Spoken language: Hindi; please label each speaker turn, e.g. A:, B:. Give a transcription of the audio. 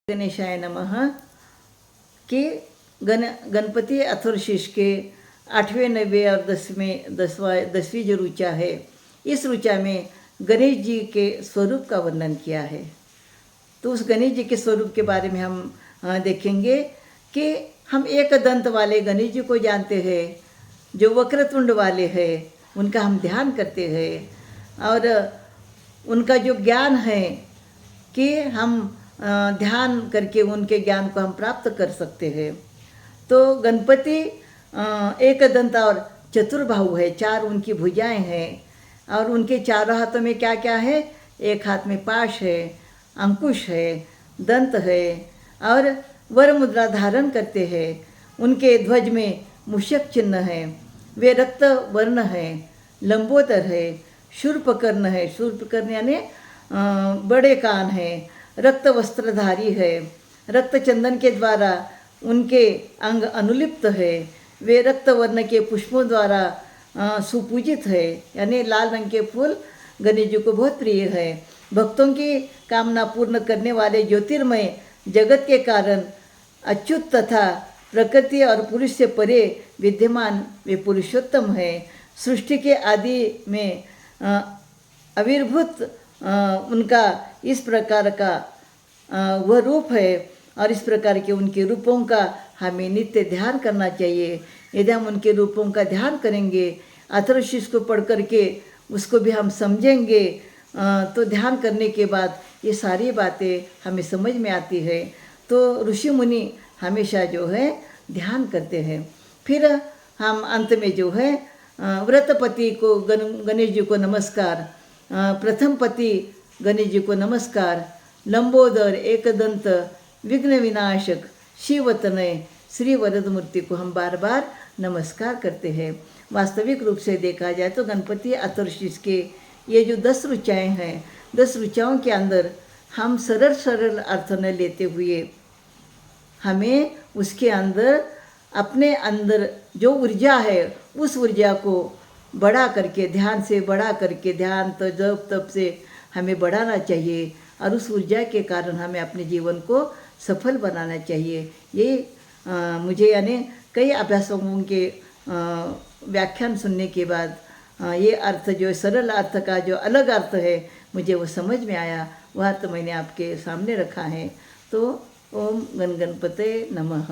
A: गणेशाय नमः कि गणपति अथर्वशीर्ष के 8वें 9वें और 10वीं जो ऋचा है, इस ऋचा में गणेश जी के स्वरूप का वर्णन किया है। तो उस गणेश जी के स्वरूप के बारे में हम देखेंगे कि हम एक दंत वाले गणेश जी को जानते हैं, जो वक्रतुंड वाले हैं, उनका हम ध्यान करते हैं और उनका जो ज्ञान है कि हम ध्यान करके उनके ज्ञान को हम प्राप्त कर सकते हैं। तो गणपति एक दंत और चतुर्बाहु है, 4 उनकी भुजाएं हैं और उनके चारों हाथों में क्या क्या है? एक हाथ में पाश है, अंकुश है, दंत है और वर मुद्रा धारण करते हैं। उनके ध्वज में मूषक चिन्ह है, वे रक्त वर्ण है, लंबोदर है, शूर्पकर्ण है, शूर्पकर्ण यानी बड़े कान है, रक्त वस्त्रधारी है, रक्त चंदन के द्वारा उनके अंग अनुलिप्त है, वे रक्त वर्ण के पुष्पों द्वारा सुपूजित है, यानी लाल रंग के फूल गणेश जी को बहुत प्रिय है। भक्तों की कामना पूर्ण करने वाले ज्योतिर्मय जगत के कारण अच्युत तथा प्रकृति और पुरुष से परे विद्यमान वे पुरुषोत्तम है। सृष्टि के आदि में आविर्भूत उनका इस प्रकार का वह रूप है और इस प्रकार के उनके रूपों का हमें नित्य ध्यान करना चाहिए। यदि हम उनके रूपों का ध्यान करेंगे, अथर्वशीर्ष को पढ़ करके उसको भी हम समझेंगे, तो ध्यान करने के बाद ये सारी बातें हमें समझ में आती है। तो ऋषि मुनि हमेशा जो है ध्यान करते हैं। फिर हम अंत में जो है व्रतपति को गणेश जी को नमस्कार, प्रथम पति गणेश जी को नमस्कार, लंबोदर एकदंत विघ्न विनाशक शिवतनय श्री वरद मूर्ति को हम बार बार नमस्कार करते हैं। वास्तविक रूप से देखा जाए तो गणपति अथर्वशीर्ष के ये जो 10 ऋचाएँ हैं, 10 ऋचाओं के अंदर हम सरल सरल अर्थ न लेते हुए हमें उसके अंदर अपने अंदर जो ऊर्जा है उस ऊर्जा को बढ़ा करके, ध्यान से बढ़ा करके, ध्यान तो जप तप से हमें बढ़ाना चाहिए और उस ऊर्जा के कारण हमें अपने जीवन को सफल बनाना चाहिए। ये मुझे यानी कई अभ्यासों के व्याख्यान सुनने के बाद ये अर्थ जो सरल अर्थ का जो अलग अर्थ है मुझे वो समझ में आया, वह अर्थ मैंने आपके सामने रखा है। तो ओम गण गणपते नमः।